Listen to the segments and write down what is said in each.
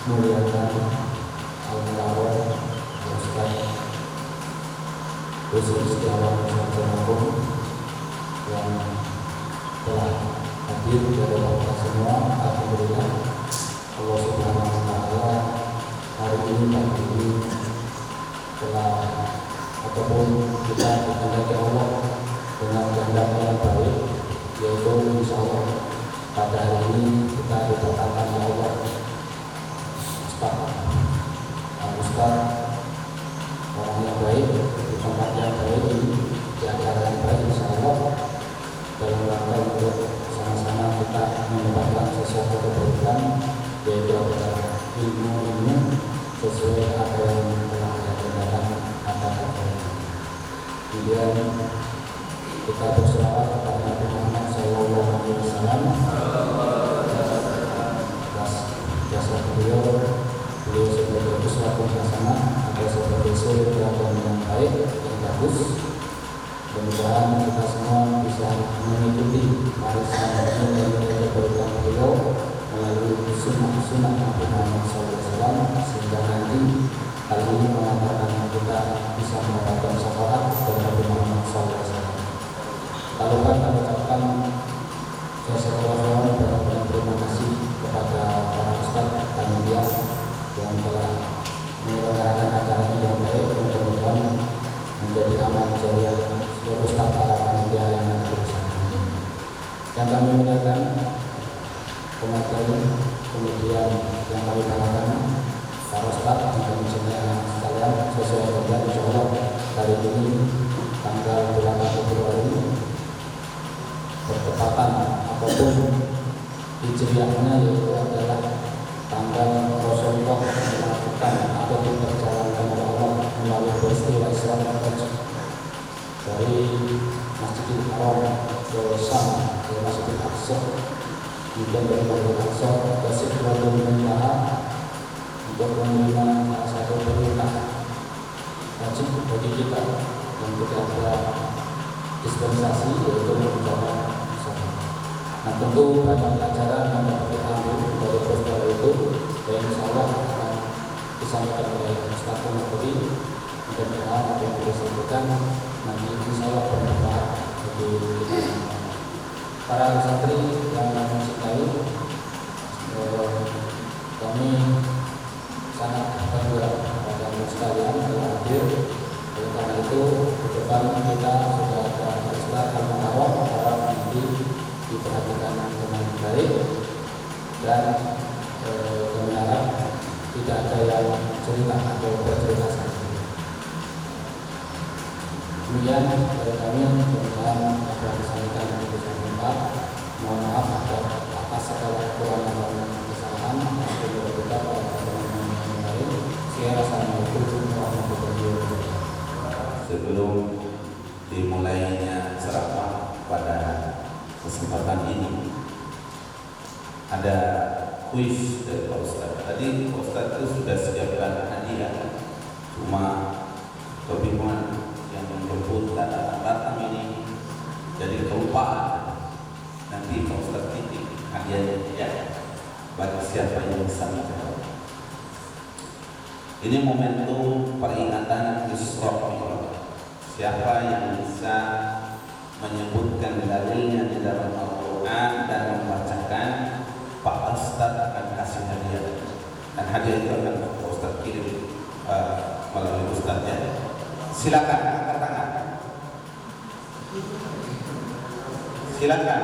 muliakan Al-Mulawar Ustaz Yusuf Setiawan Nusantara yang telah hadir pada kita semua. Alhamdulillah Allah Subhanahu wa Ta'ala hari ini pagi ini telah ataupun kita dikehendaki Allah dengan kehendak yang baik, yaitu insya Allah pada hari ini kita diberkatkan oleh Allah Ustaz orang yang baik di tempat yang baik ini, di acara yang baik insya Allah, dalam rangka untuk sama-sama kita mendapatkan sesuatu kebaikan, yaitu adalah ilmu sesuai apa yang telah diajarkan kata-kata. Kemudian kita berselawat kepada Nabi Muhammad SAW atas jasa beliau sebagai uswatun hasanah atau sebagai suri teladan yang baik, yang bagus. Mudah-mudahan kita semua bisa mengikuti warisan dan kebaikan beliau melalui sunnah Nabi Muhammad SAW, sehingga nanti hal ini mengantarkan kita bisa mendapatkan syafaat dari Nabi Muhammad SAW. Lalu kita ucapkan jazakallahu khairan dan terima kasih kepada para ustaz panitia yang telah menyelenggarakan acara ini yang baik. Mudah-mudahan menjadi amal jariah seluruh staf para panitia yang ada di sana. Yang kami muliakan pemateri, kemudian yang kami banggakan para staf dan kami sekalian sesuai dengan insyaallah hari ini tanggal 8 Februari bertepatan ataupun hijriahnya yaitu adalah tanggal Rasulullah melakukan ataupun perjalanan oleh Allah melalui peristiwa Isra dan Mi'raj dari Masjidil Haram ke Syam ke Masjidil Aqsa, kemudian dari Masjidil Aqsa ke Sidratul Muntaha untuk menerima salah satu perintah wajib bagi kita dan kita ada dispensasi yaitu mengucapkan salam. Nah tentu banyak pelajaran yang dapat kita ambil dari peristiwa itu, dan insyaallah akan disampaikan oleh Ustaz Muhammad. Mudah-mudahan apa yang kita sampaikan nanti insyaallah bermanfaat bagi kita semua. Para santri yang kami cintai, kami sangat bangga pada sekalian telah hadir. Oleh karena itu, ke depan kita sudah ada Ustaz Al-Mulawar, harap nanti diperhatikan dengan baik dan kami harap tidak ada yang cerita atau bercerita saja. Kemudian dari kami mudah-mudahan apa yang disampaikan itu bermanfaat. Mohon maaf atas segala kekurangan dan kesalahan. Semoga kita pada pertemuan yang lain. Assalamualaikum warahmatullahi wabarakatuh. Sebelum dimulainya ceramah pada kesempatan ini, ada kuis dari Pak Ustadz. Tadi Pak Ustadz itu sudah siapkan hadiah, cuma kebingungan yang menjemput datang ini jadi kelupaan. Nanti Pak Ustadz titip hadiahnya ya bagi siapa yang bisa menjawab. Ini momentum peringatan Isra Mi'raj. Siapa yang bisa menyebutkan dalilnya di dalam Al-Quran dan membacakan, Pak Ustadz akan kasih hadiah. Dan hadiah itu akan Pak Ustadz kirim melalui Ustadznya. Silakan angkat tangan. Silakan.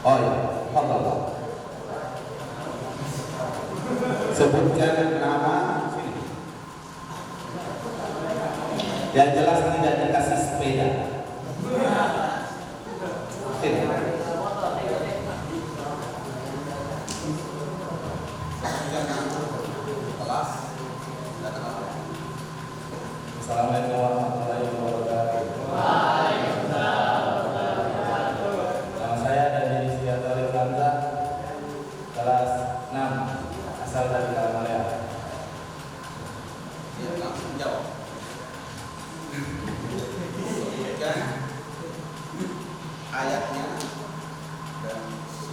Oh ya, fadhal. Sebutkan nama. Yang jelas tidak dikasih sepeda. Assalamualaikum warahmatullahi wabarakatuh. Nama saya Dani Siatori Hamzah, kelas 6, asal dari Kalamaria. Dia langsung jawab.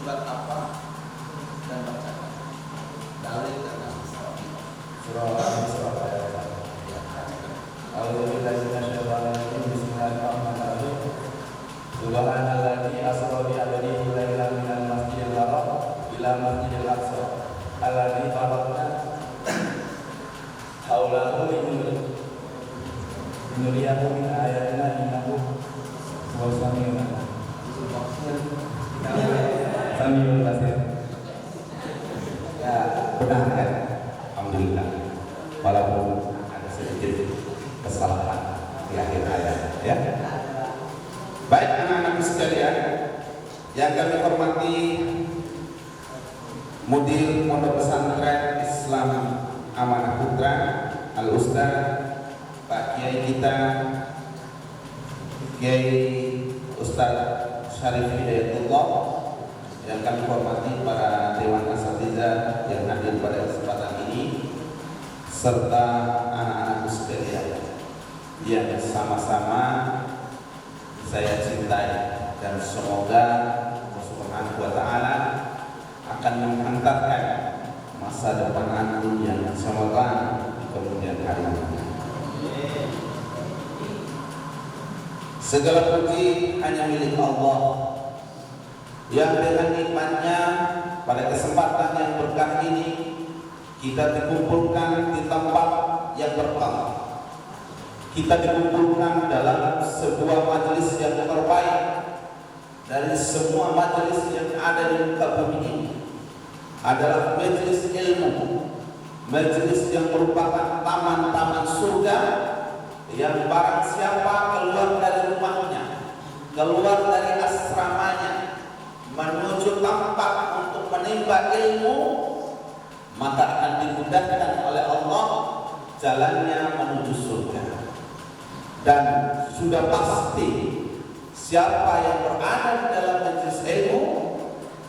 surat apa dan bacakan dalil dan Isra. Surah Al-Isra ayat 1. Ya, bacakan. A'udzubillahi minasyaitonir rajim. Bismillahirrahmanirrahim. Subhanalladzi asra bi 'abdihi lailan minal masjidil haram ila masjidil aqsa alladzi barakna haulahu linuriyahu min ayatina innahu huwas samiul basir. Ya, benar kan? Alhamdulillah. Walaupun ada sedikit kesalahan di akhir ayat, ya. Baik anak-anak sekalian yang kami hormati, Mudir Pondok Pesantren Islam Amanah Putra Al-Ustaz Pak Kiai kita Kiai Ustaz Syarif Hidayatullah, yang kami hormati para Dewan Asatidzah yang hadir pada kesempatan ini, serta anak-anak sekalian yang sama-sama saya cintai, dan semoga Allah Subhanahu wa Ta'ala akan menghantarkan masa depan antum yang cemerlang di kemudian hari. Segala puji hanya milik Allah yang dengan nikmatnya pada kesempatan yang berkah ini kita dikumpulkan di tempat yang berkah. Kita dikumpulkan dalam sebuah majelis yang terbaik dari semua majelis yang ada di muka bumi ini. Adalah majelis ilmu, majelis yang merupakan taman-taman surga, yang barang siapa keluar dari rumahnya, keluar dari asramanya, menuju tempat untuk menimba ilmu, maka akan dimudahkan oleh Allah jalannya menuju surga. Dan sudah pasti siapa yang berada di dalam majelis ilmu,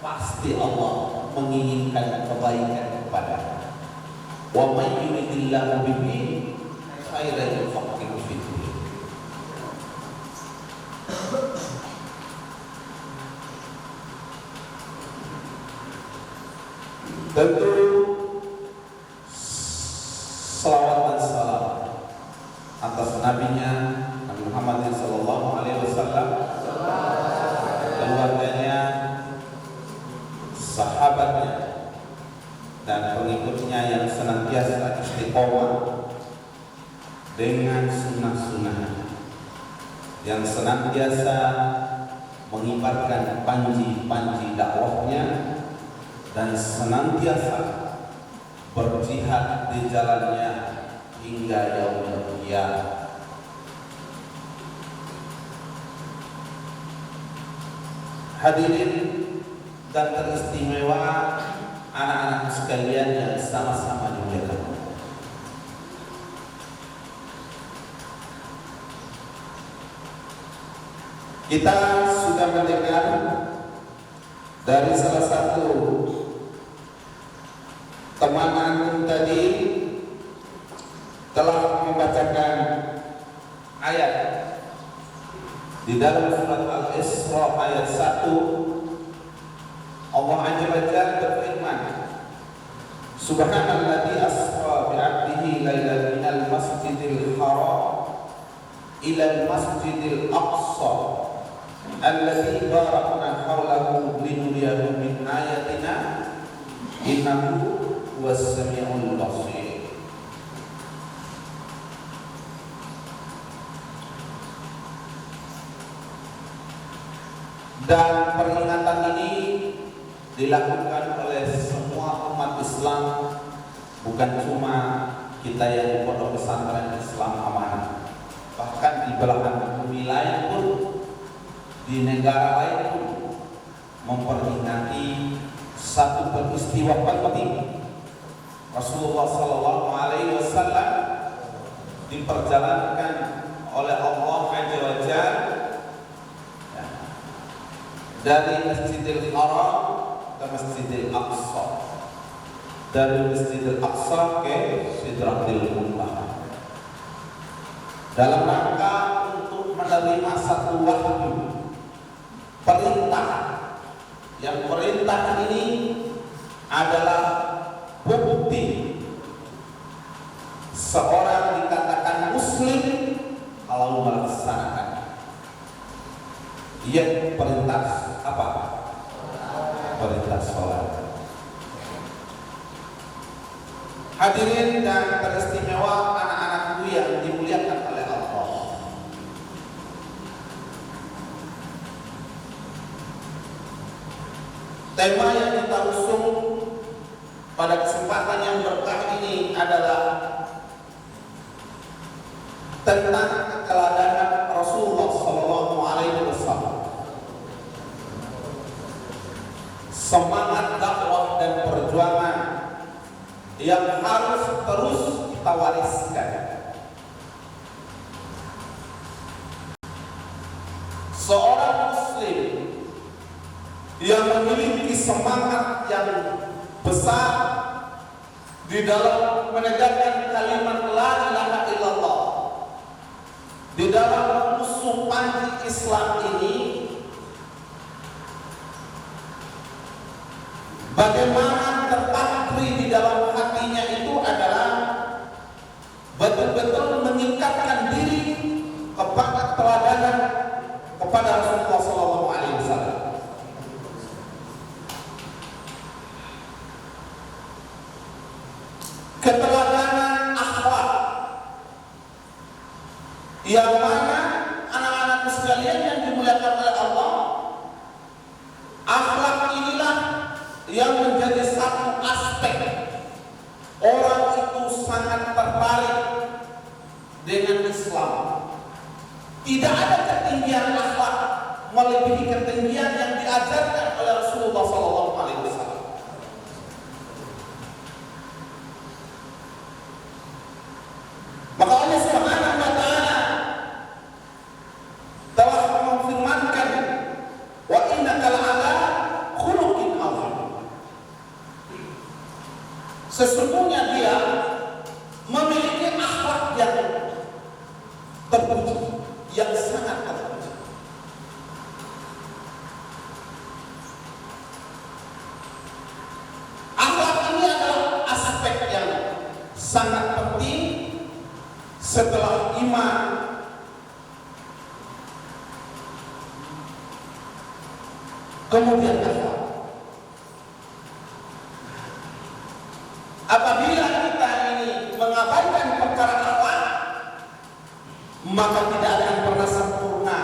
pasti Allah menginginkan kebaikan kepadanya. Wa may yuridillahu bihi khairan yufaqihu fid din. Tentu salawat dan salam atas nabinya Nabi Muhammad sallallahu alaihi wasallam, keluarganya, sahabatnya, dan pengikutnya yang senantiasa istiqomah dengan sunnah-sunnah, yang senantiasa mengibarkan panji-panji dakwahnya, dan senantiasa berjihad di jalannya hingga yaumul qiyamah. Hadirin dan teristimewa anak-anak sekalian yang sama-sama dimuliakan. Kita sudah mendengar dari salah satu teman antum tadi telah membacakan ayat di dalam surat Al-Isra ayat 1. Allah Azza wa Jalla berfirman, Subhanalladzi asra bi 'abdihi lailan minal masjidil haram ila al-masjidil aqsa alladzi barakna haulahu linuriyahu min ayatina innahu huwas samiul basir. Dan peringatan ini dilakukan oleh semua umat Islam, bukan cuma kita yang di Pondok Pesantren Islam Amanah, bahkan di belahan bumi lain pun, di negara lain pun memperingati satu peristiwa penting. Rasulullah Sallallahu Alaihi Wasallam diperjalankan oleh Allah Azza wa Jalla dari Masjidil Haram ke Masjidil Aqsa, dari Masjidil Aqsa ke Sidratil Muntaha, dalam rangka untuk menerima satu wahyu, perintah yang perintah ini adalah bukti seorang dikatakan muslim kalau melaksanakan. Ia perintah apa? Perintah sholat. Hadirin dan teristimewa anak-anakku yang dimuliakan oleh Allah. Tema yang kita usung pada kesempatan yang berkah ini adalah tentang keteladanan Rasulullah SAW. Semangat dakwah dan perjuangan yang harus terus kita wariskan. Seorang muslim yang memiliki semangat yang besar di dalam menegakkan kalimat la ilaha illallah, di dalam mengusung panji Islam ini, bagaimana terpatri di dalam hatinya itu adalah betul-betul meningkatkan diri kepada keteladanan kepada Rasulullah SAW. Keteladanan akhlak yang mana anak-anakku sekalian yang dimuliakan oleh Allah, akhlak inilah yang menjadi satu aspek orang itu sangat tertarik dengan Islam. Tidak ada ketinggian akhlak melebihi ketinggian yang diajarkan oleh Rasulullah SAW. Maka Allah Subhanahu wa Ta'ala telah memfirmankan, wa innaka la'ala khuluqin 'adzim. Sesungguhnya dia memiliki akhlak yang terpuji, yang sangat terpuji. Akhlak ini adalah aspek yang sangat penting setelah iman. Kemudian akhlak. Apabila kita ini mengabaikan perkara akhlak, maka tidak akan pernah sempurna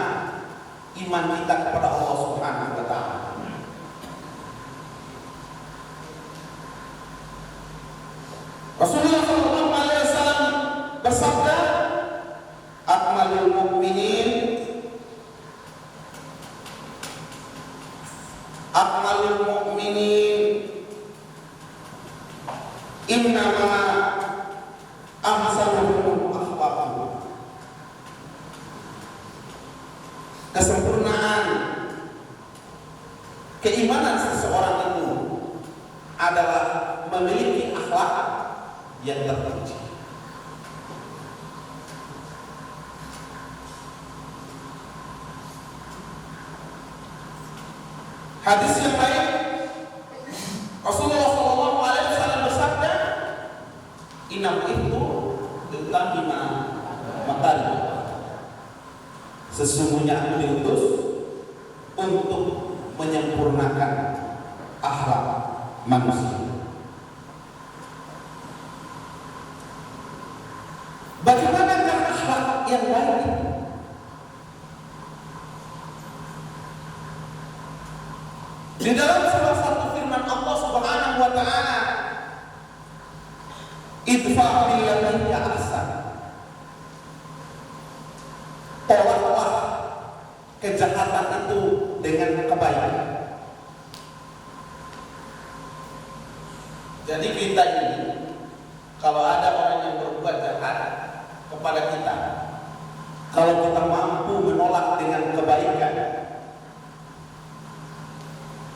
iman kita kepada Allah Subhanahu wa Ta'ala. Rasulullah SAW bersabda, akmalul mu'minin innama ahsanuhum akhlaqahum. Kesempurnaan keimanan seseorang itu adalah memiliki akhlak yang terpuji. Hadis yang lain, Rasulullah SAW bersabda, inam itu litamima makarim. Sesungguhnya aku diutus untuk menyempurnakan akhlak manusia. Bagaimanakah akhlak yang baik? Di dalam salah satu firman Allah Subhanahu wa Ta'ala, idfa billati hiya ahsan. Tolaklah kejahatan itu dengan kebaikan. Jadi kita ini, kalau ada orang yang berbuat jahat kepada kita, kalau kita mampu menolak dengan kebaikan,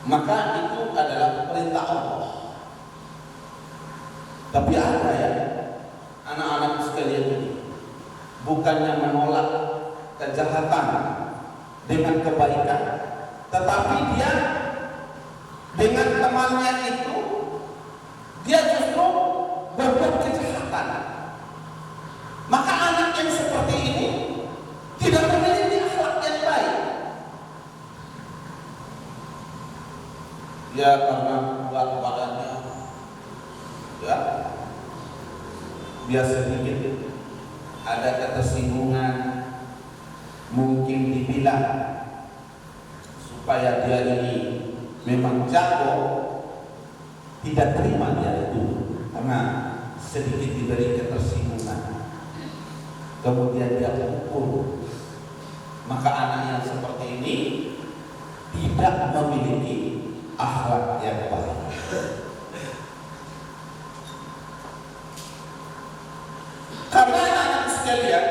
maka itu adalah perintah Allah. Tapi ada ya anak-anak sekalian ini, bukannya menolak kejahatan dengan kebaikan, tetapi dia dengan temannya itu, dia justru berbuat kejahatan. Maka anak yang seperti ini tidak memiliki akhlak yang baik. Ya karena berat badannya, ya dia sedikit ada ketersinggungan, mungkin dibilang supaya dia ini memang jago, tidak terima dia itu karena sedikit diberi ketersinggungan, kemudian dia pukul. Maka anak yang seperti ini tidak memiliki akhlak yang baik. Karena anak-anak sekalian,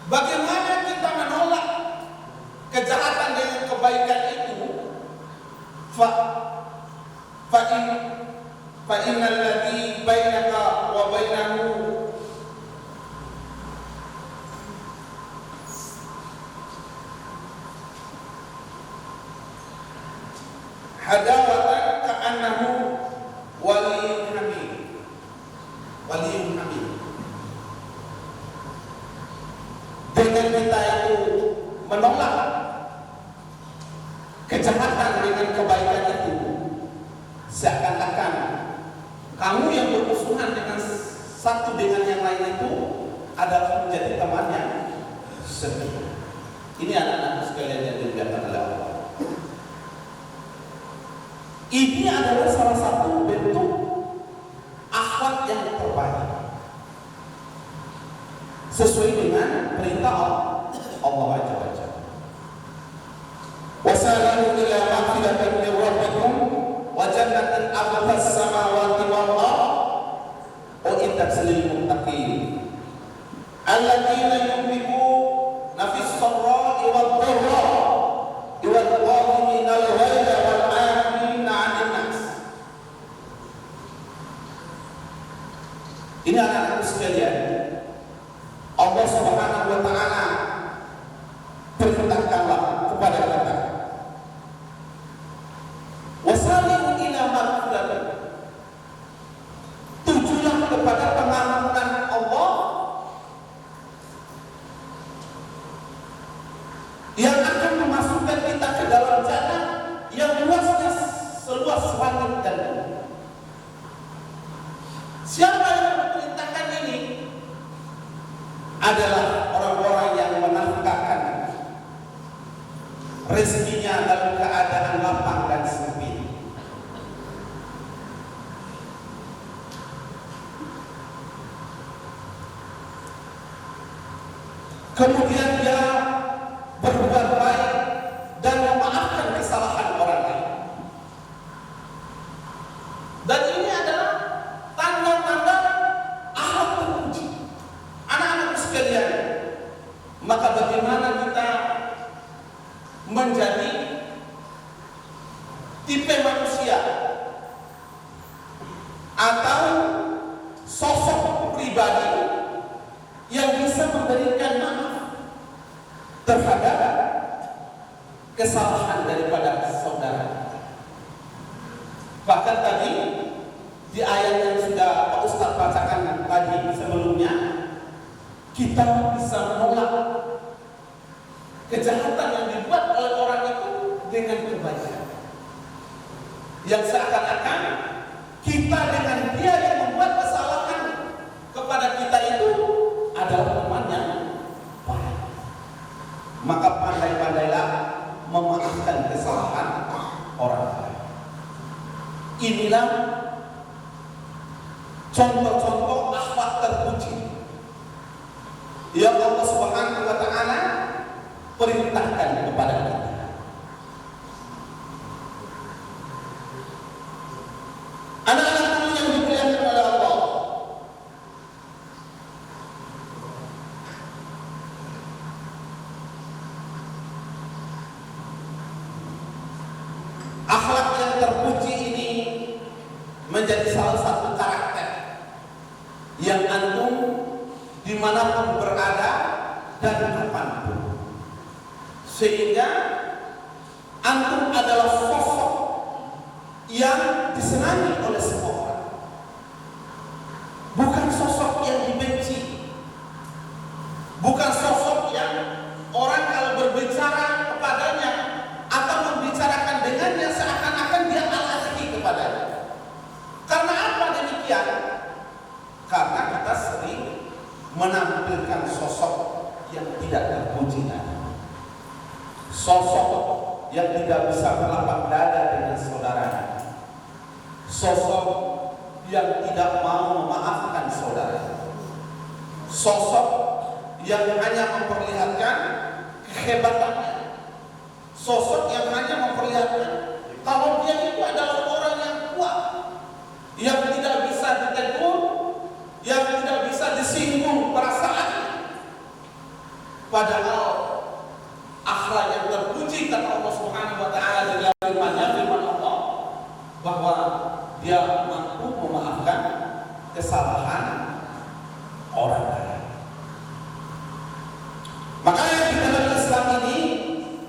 bagaimana kita menolak kejahatan dengan kebaikan itu? Fa innal ladzi bainaka wa bainahu hadawatan ka'annahu waliyyun hamid. Waliyyun hamid. Dengan kita itu menolak kejahatan dengan kebaikan itu, seakan-akan kamu yang bermusuhan dengan satu dengan yang lain itu adalah menjadi temannya sendiri. Ini anak-anak sekalian yang dimuliakan oleh Allah. Ini adalah salah satu bentuk akhlak yang terbaik sesuai dengan perintah Allah Azza wa Jalla. Wasari'u ila maghfiratin min rabbikum wa jannatin 'arduha as-samawati wal ardh u'iddat lil muttaqin alladziina yunfiquna fis sarra'i wad dharra'i wal qadhimina al-ghayza wal 'afina 'anil nas. Ini anak-anak sekalian, Allah Subhanahu wa taala perintahkanlah kepada kita, wasari'u ila maghfiratin, tujulah kepada pengampunan Allah yang akan memasukkan kita ke dalam jannah yang luasnya seluas langit dan bumi. Siapa yang memerintahkan ini? Adalah orang-orang yang menafkahkan rezekinya dalam keadaan lapang dan sempit. Kemudian dia berbuat baik dan memaafkan kesalahan orang lain. Dan ini adalah tanda-tanda akhlak terpuji. Anak-anak sekalian, maka bagaimana kita menjadi tipe manusia atau sosok pribadi yang bisa memberikan maaf terhadap kesalahan daripada saudara. Bahkan tadi di ayat yang sudah Pak Ustaz bacakan tadi sebelumnya, kita bisa menolak kejahatan yang dibuat oleh orang itu dengan kebaikan, yang seakan-akan kita dengan dia yang membuat kesalahan kepada kita itu adalah temannya baik. Maka pandai-pandailah memaafkan kesalahan orang lain. Inilah contoh-contoh akhlak terpuji yang Allah Subhanahu wa taala perintahkan kepada kita. Anak-anak yang dimuliakan oleh Allah, akhlak yang terpuji ini menjadi salah satu karakter yang antum dimanapun berada dan kapanpun, sehingga antum adalah sosok yang disenangi oleh semua orang, bukan sosok yang dibenci, bukan sosok yang orang kalau berbicara kepadanya atau membicarakan dengannya seakan-akan dia al-azhi kepadanya. Karena apa demikian? Karena kita sering menampilkan sosok yang tidak terpuji, sosok yang tidak bisa berlapang dada dengan saudaranya, sosok yang tidak mau memaafkan saudara, sosok yang hanya memperlihatkan kehebatannya, sosok yang hanya memperlihatkan kalau dia itu adalah orang yang kuat, yang tidak bisa ditegur, yang tidak bisa disinggung perasaannya. Padahal akhlak yang terpuji kata Allah Subhanahu wa taala di dalam firman Allah bahwa dia mampu memaafkan kesalahan orang lain. Makanya di dalam Islam ini,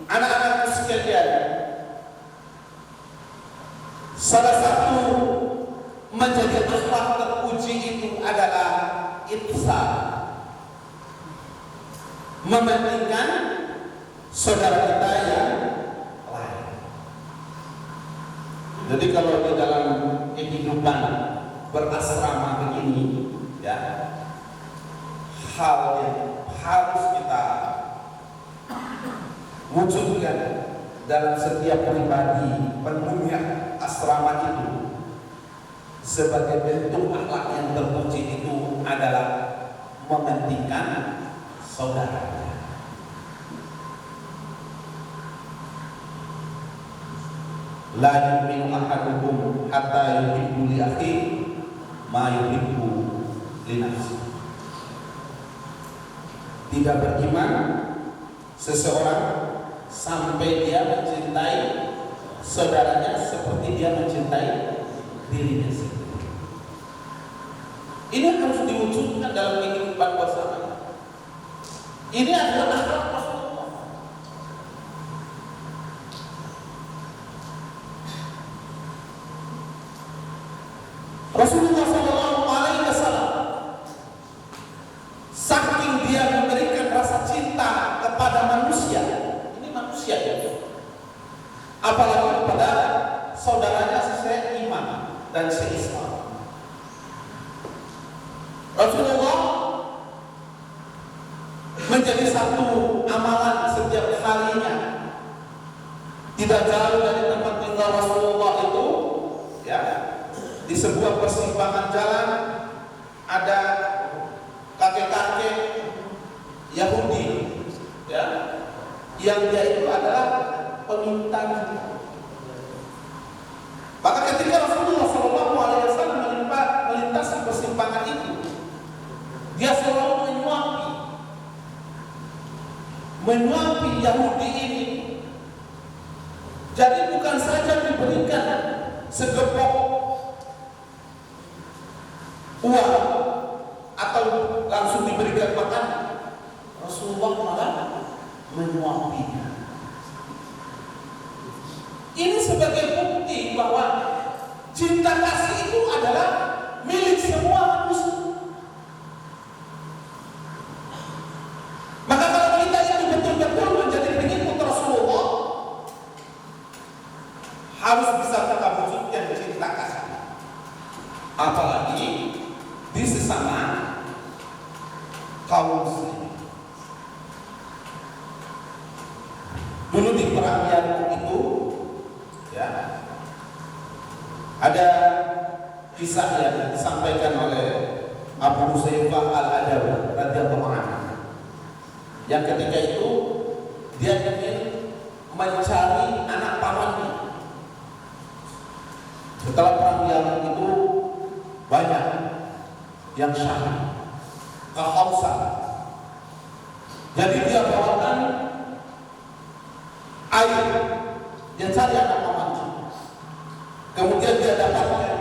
anak-anakku sekalian, salah satu menjadi akhlak terpuji itu adalah ihsan, mementingkan saudara kita yang lain. Jadi kalau di dalam kehidupan berasrama begini, ya, hal yang harus kita wujudkan dalam setiap pribadi penghuni asrama itu sebagai bentuk akhlak yang terpuji itu adalah mementingkan saudara. La yu'minu ahadukum hatta yuhibbu li akhihi ma yuhibbu li nafsihi. Tidak beriman seseorang sampai dia mencintai saudaranya seperti dia mencintai dirinya sendiri. Ini harus diwujudkan dalam kehidupan bersama. Ini adalah akhlak Rasulullah. Rasulullah SAW saking dia memberikan rasa cinta kepada manusia, ini manusia ya, apalagi kepada saudaranya seiman dan seislam. Rasulullah menjadi satu amalan setiap harinya, tidak jauh dari tempat tinggal Rasulullah itu, ya, di sebuah persimpangan jalan ada kakek-kakek Yahudi, ya, yang dia itu adalah peminta. Maka ketika Rasulullah SAW melintasi persimpangan itu, dia selalu menyuapi Yahudi ini. Jadi bukan saja diberikan segepok uang atau langsung diberikan makan, Rasulullah malah menyuapinya. Ini sebagai bukti bahwa cinta kasih itu adalah milik semua manusia. Maka kalau kita ini betul-betul menjadi pengikut Rasulullah, harus bisa kita wujudkan cinta kasih. Apalagi di sesama kaum muslim. Dulu di perang Yarmuk itu, ya, ada kisah yang disampaikan oleh Abu Huzaifa al-Adawi radhiyallahu anhu, yang ketika itu dia ingin mencari anak pamannya. Setelah perang Yarmuk itu banyak yang syahid, kehausan. Jadi dia bawakan air, dia cari anak pamannya. Kemudian dia dapatkan.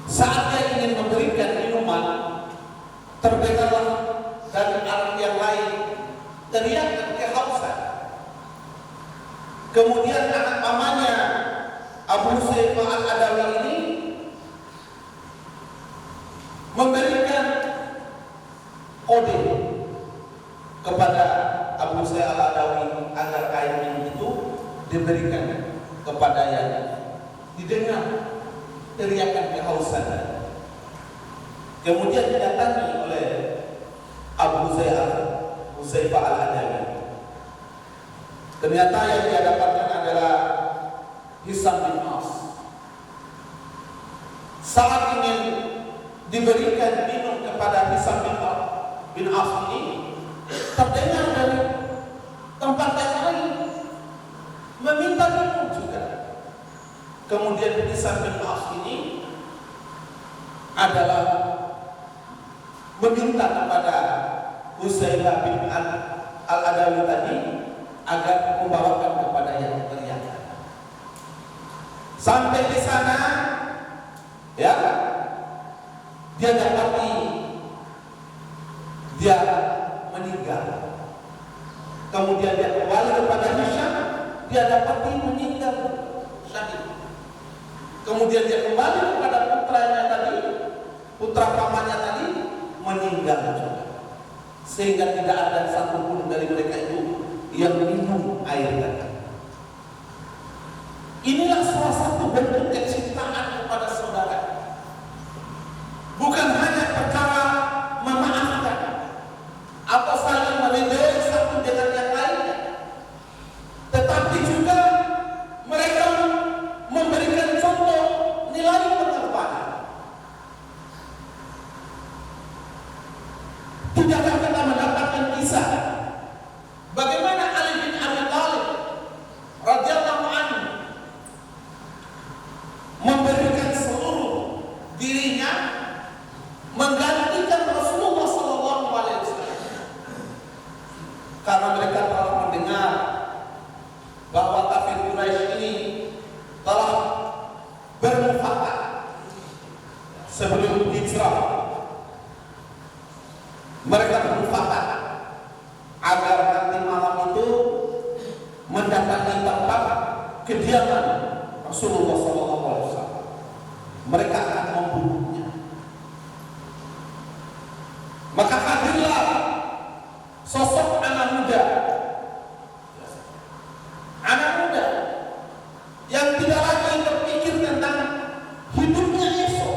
Saat dia ingin memberikan minuman, terdengarlah dari arah yang lain teriakan kehausan. Kemudian anak pamannya Abu Husaifah Al-Adawi ini memberikan kode kepada Abu Husaifah Al-Adawi agar kain itu diberikan kepada yang didengar teriakan kehausan. Kemudian didatangi oleh Abu Husaifah Al-Adawi. Ternyata yang dia dapatkan adalah Hisam bin As. Saat ingin diberikan minum kepada Hisam bin As ini, terdengar dari tempat yang lain meminta minum juga. Kemudian Hisam bin As ini adalah meminta kepada Husaifah bin Al-Adawi tadi agar membawakan kepada yang teriakan. Sampai di sana, ya, dia dapati dia meninggal. Kemudian dia kembali kepada Hisham, dia dapati meninggal syahid. Kemudian dia kembali kepada putranya tadi, putra pamannya tadi, meninggal juga. Sehingga tidak ada satupun dari mereka itu yang minum air tadi. Inilah salah satu bentuk kecintaan kepada saudara. Bukan hanya perkara memaafkan atau saling meridai satu dengan yang lainnya, tetapi juga mereka memberikan contoh nilai pengorbanan. Tidakkah kita mendapatkan kisah bagaimana Ali bin Abi Thalib radhiyallahu anhu memberikan seluruh dirinya menggantikan Rasulullah sallallahu alaihi wasallam, karena mereka telah mendengar bahwa kafir Quraisy ini telah bermufakat sebelum hijrah. Mereka bermufakat agar nanti malam itu mendatangi tempat kediaman Rasulullah SAW. Mereka akan membunuhnya. Maka hadirlah sosok anak muda yang tidak lagi berpikir tentang hidupnya esok,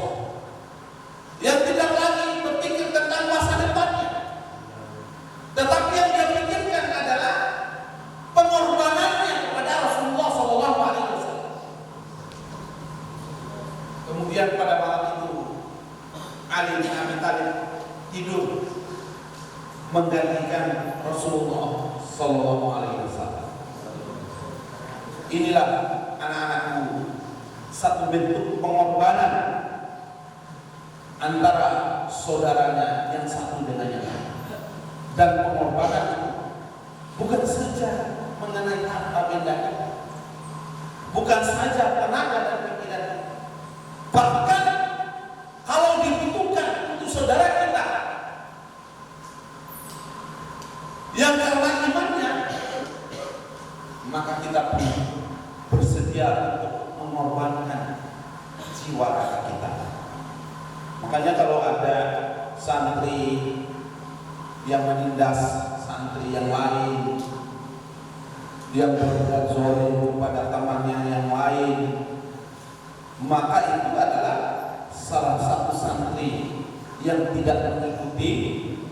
yang tidak lagi berpikir tentang masa depannya, tetapi yang dia pikirkan adalah pengorbanannya kepada Rasulullah SAW. Kemudian pada malam itu Ali bin Abi Thalib tidur menggantikan Rasulullah SAW. Inilah anak-anakku satu bentuk pengorbanan antara saudaranya yang satu dengan yang lain. Dan pengorbanan itu bukan saja mengenai harta benda, bukan saja tenaga dan pikiran, bahkan kalau dibutuhkan untuk saudara kita yang karena imannya, maka kita pun bersedia untuk mengorbankan jiwa raga kita. Makanya kalau ada santri yang menindas santri yang lain, yang berbuat zalim kepada temannya yang lain, maka itu adalah salah satu santri yang tidak mengikuti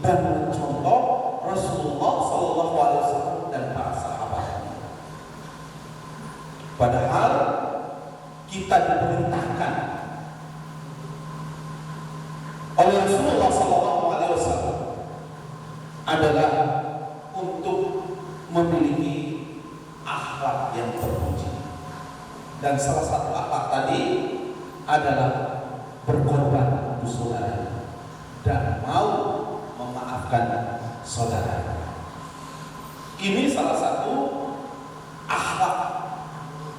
dan mencontoh Rasulullah SAW dan para sahabatnya. Padahal kita diperintahkan oleh Rasulullah SAW adalah untuk memiliki akhlak yang terpuji, dan salah satu akhlak tadi adalah berkorban untuk saudara dan mau memaafkan saudara. Ini salah satu akhlak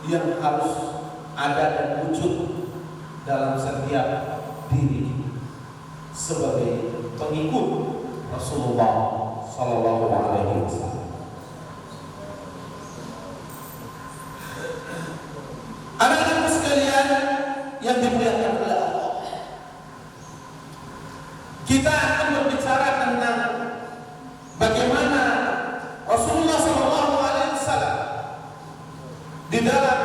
yang harus ada dan wujud dalam setiap diri sebagai pengikut Rasulullah Sallallahu Alaihi Wasallam. Anak-anak yang dimuliakan oleh Allah. Kita akan berbicara tentang bagaimana Rasulullah SAW di dalam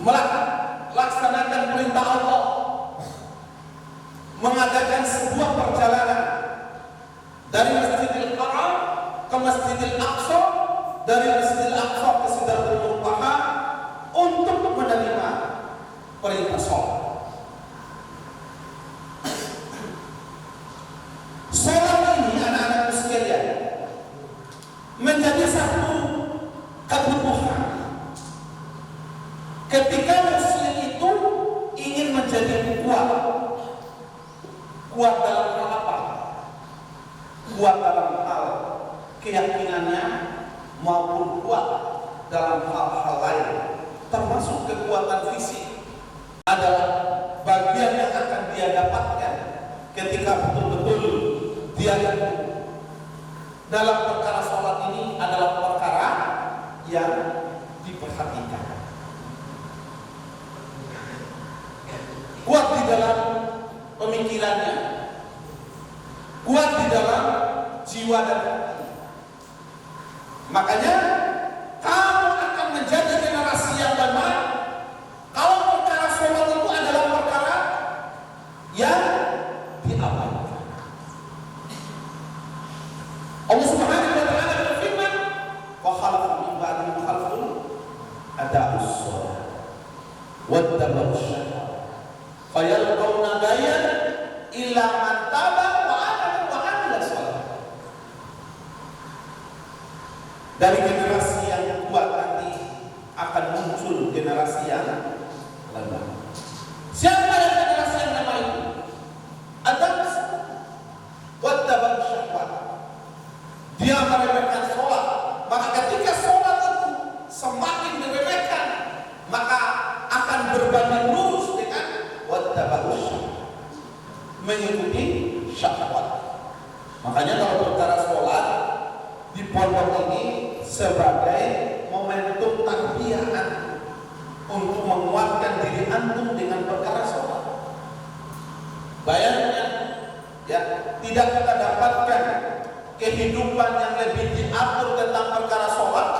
melaksanakan perintah Allah, mengadakan sebuah perjalanan dari Masjidil Haram ke Masjidil Aqsa, dari Masjidil Aqsa ke Sidratul Muntaha untuk menerima perintah sholat. Sholat ini anak-anakku sekalian menjadi satu kebutuhan. Ketika muslim itu ingin menjadi kuat dalam hal apa? Kuat dalam hal keyakinannya maupun kuat dalam hal-hal lain, termasuk kekuatan fisik, adalah bagian yang akan dia dapatkan ketika betul-betul dia dalam perkara sholat ini adalah perkara yang diperhatikan. Kuat di dalam pemikirannya, kuat di dalam jiwa dan hati. Makanya kamu akan menjadi generasi yang baik kalau perkara sholat itu adalah perkara yang diabaikan. Allah Subhanahu wa taala berfirman, "Wa khalaqa min ba'dihim khalqun adaa'us shalah wa ittaba'us syahwat fa yalqawna ghayyan illa man taba wa amila shalah." Dari generasi yang kuat nanti akan muncul generasi yang lemah. Siapa yang generasi yang lemah itu? Adaa'us wa ittaba'us syahwat. Dia meremehkan sholat. Maka ketika sholat itu semakin diremehkan, maka akan berbanding lurus dengan wattaba'us syahwat, mengikuti syahwat. Makanya kalau perkara sholat di pondok ini sebagai momentum tarbiyah untuk menguatkan diri antum dengan perkara sholat. Bayangkan, ya, tidak kita dapatkan kehidupan yang lebih diatur tentang perkara sholat,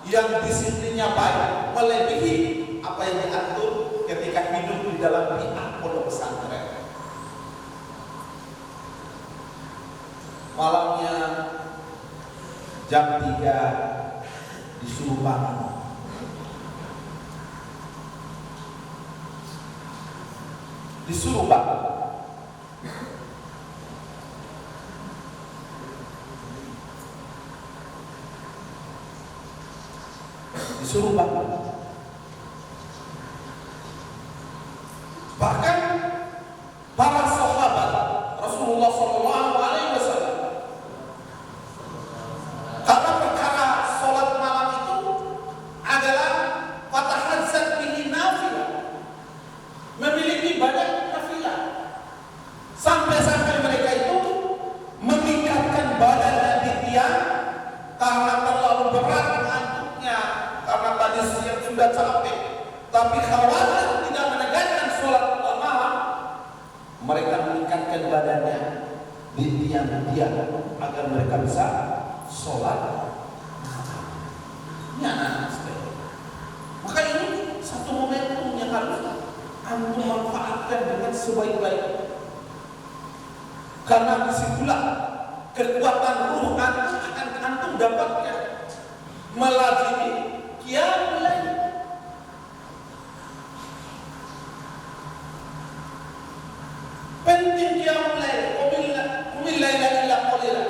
yang disiplinnya baik, melebihi apa yang diatur ketika hidup di dalam bi'ah pondok pesantren. Malamnya jam 3 disuruh bangun. Disuruh bangun. Disuruh bangun. Bahkan para sahabat Rasulullah SAW, karena perkara sholat malam itu adalah fatahadzat bihi nafilah, memiliki banyak nafilah, sampai-sampai mereka itu mengikatkan badannya di tiang karena terlalu berat ngantuknya, karena tadi siang sudah capek, tapi khawatir tidak menegakkan sholat malam, mereka meningkatkan badannya di tiang-tiang agar mereka bisa sholat. Ini anak-anak sekalian. Maka ini satu momentum yang harus antum manfaatkan dengan sebaik-baiknya, karena disitulah kekuatan ruh antum akan antum dapatkan melazimi qiyamul lail. Penting qiyamul lail, qumil laila illa qalila.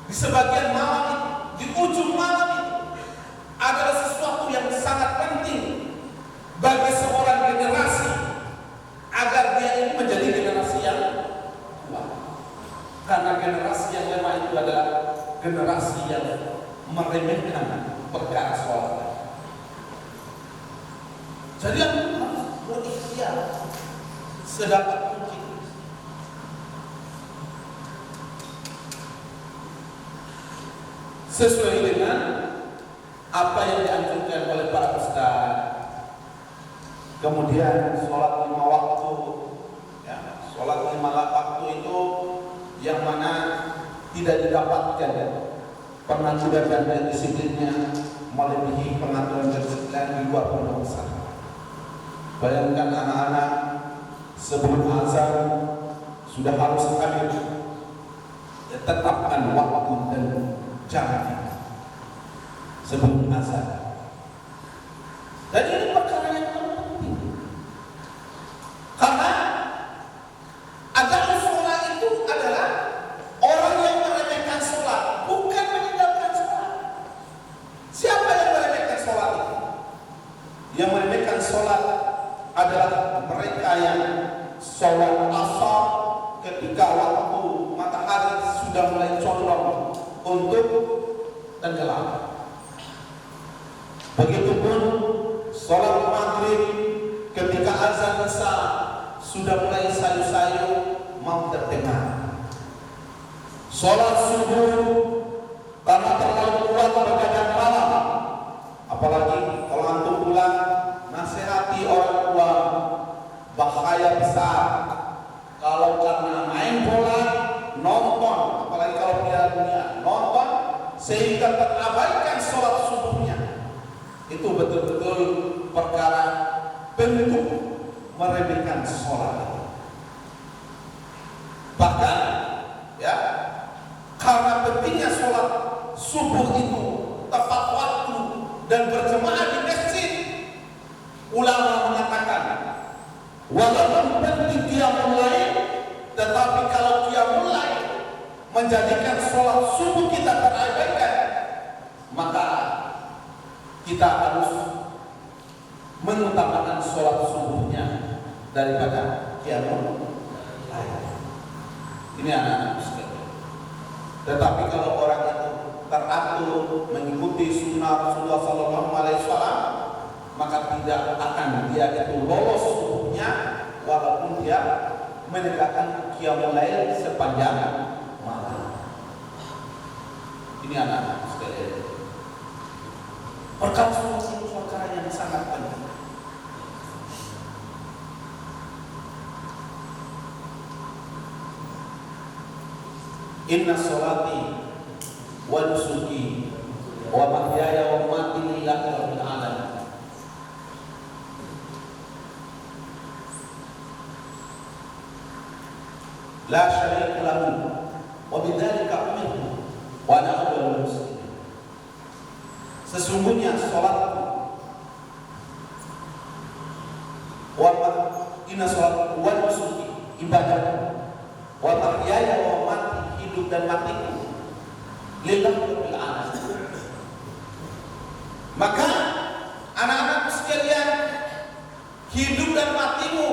Di sebagian malam itu, di ujung malam itu adalah sesuatu yang sangat penting bagi seorang generasi agar dia ini menjadi generasi yang kuat. Karena generasi yang lemah itu adalah generasi yang meremehkan perkara sholat. Jadi harus berikhtiar sedapat mungkin. Sesuai dengan apa yang dianjurkan oleh para ustaz, Kemudian sholat 5 waktu, ya, sholat 5 waktu itu yang mana tidak didapatkan pengaturan dan disiplinnya melebihi pengaturan disiplin di luar pondok pesantren. Bayangkan anak-anak sebelum azan sudah harus hadir, tetapkan waktu dan jamnya sebelum azan. Dan ini perkara yang penting, karena agama sholat itu adalah orang yang meremehkan sholat, bukan meninggalkan sholat. Siapa yang meremehkan sholat itu? Yang meremehkan sholat adalah mereka yang sholat asar ketika waktu matahari sudah mulai condong untuk tenggelam. Begitupun sholat maghrib ketika azan isya sudah mulai sayu-sayu mau terdengar. Sholat subuh karena terlalu kuat begadang malam, apalagi kalau antum pulang nasihati orang tua, bahaya besar kalau karena main bola, nonton, apalagi kalau Piala Dunia, nonton sehingga terabaikan sholat subuhnya. Itu betul-betul perkara bentuk meremehkan sholat. Bahkan ya, karena pentingnya sholat subuh itu tepat waktu dan berjemaah di masjid, ulama mengatakan walaupun penting qiyamul lail, tetapi kalau qiyamul lail menjadikan sholat subuh kita terabaikan, maka kita harus mengutamakan sholat subuhnya daripada qiyamul lail. Ini anak-anak sekalian. Tetapi kalau orang itu teratur mengikuti sunnah Rasulullah SAW, maka tidak akan dia itu lolos subuhnya walaupun dia menegakkan qiyamul lail sepanjang malam. Ini anak-anak sekalian. Perkara sholat itu perkara yang sangat penting. Inna sholati wa nusuki wa mahyaya wa mamati lillahi rabbil alamin. La syarika lahu wa bidzalika umirtu wa ana awwalul muslimin. Sesungguhnya salatku inna salat wa nusuki, ibadahku, wa mahyaya wa mamati, hidup dan matiku, lillahi rabbil alamin. Maka anak-anak sekalian, hidup dan matimu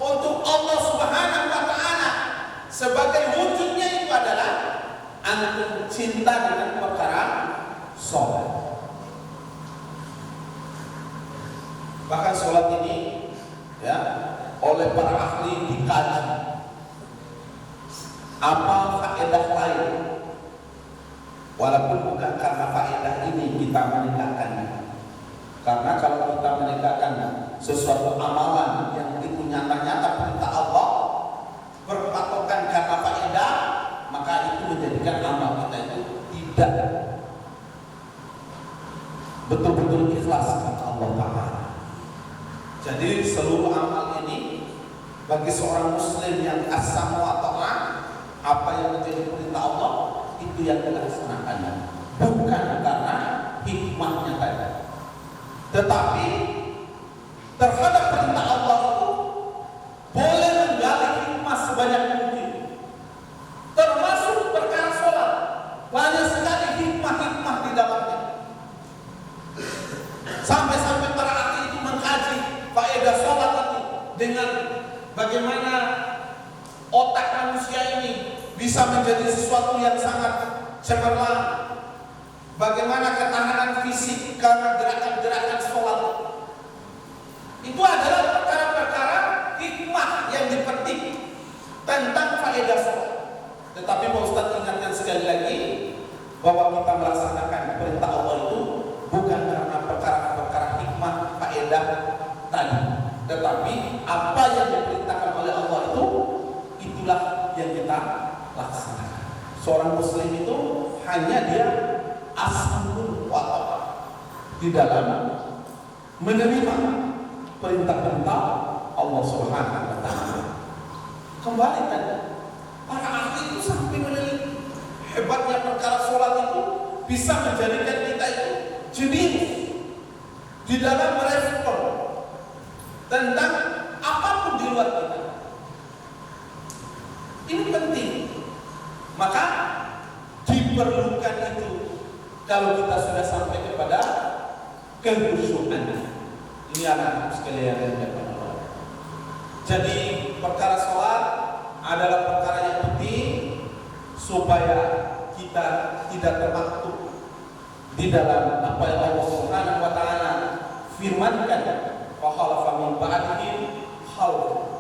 untuk Allah Subhanahu wa taala, sebagai wujudnya itu adalah antum cinta dengan perkara sholat. Bahkan sholat ini ya oleh para ahli dikaji apa faedah lain, walaupun bukan karena faedah ini kita menegakkannya. Karena kalau kita menegakkan sesuatu amalan yang itu nyata-nyata perintah Allah berpatokan karena faedah, maka itu menjadikan amal kita itu tidak betul-betul ikhlas kata Allah Ta'ala. Jadi seluruh amal ini bagi seorang muslim yang as-samu wa ta'ah, apa yang menjadi perintah Allah itu yang dilaksanakannya, bukan karena hikmahnya tadi. Tetapi terhadap perintah Allah itu boleh menggali hikmah sebanyak mungkin, termasuk perkara sholat. Banyak sekali hikmah-hikmah di dalamnya. Sampai-sampai para ahli itu mengkaji faedah sholat itu dengan bagaimana otak manusia ini bisa menjadi sesuatu yang sangat cemerlang, bagaimana ketahanan fisik karena gerakan-gerakan sholat. Itu adalah perkara-perkara hikmah yang dipetik tentang faedah sholat. Tetapi Pak Ustaz ingatkan sekali lagi bahwa kita melaksanakan perintah Allah itu bukan karena perkara-perkara hikmah faedah tadi. Tetapi apa yang diperintahkan oleh Allah itu, itulah yang kita laksanakan. Seorang muslim itu hanya dia asmul wa di dalam menerima perintah-perintah Allah Subhanahu wa taala. Kembali tadi, para ahli itu sampai meneliti hebatnya perkara sholat itu bisa menjadikan kita itu jenius di dalam merespon tentang apapun di luar kita. Ini penting. Maka diperlukan itu kalau kita sudah sampai kepada kehusuan. Ini anak sekalian yang dapat. Jadi perkara sholat adalah perkara yang penting supaya kita tidak termaktub di dalam apa yang Allah Subhanahu wa taala firmankan, wa khalafa min ba'dihim khalf.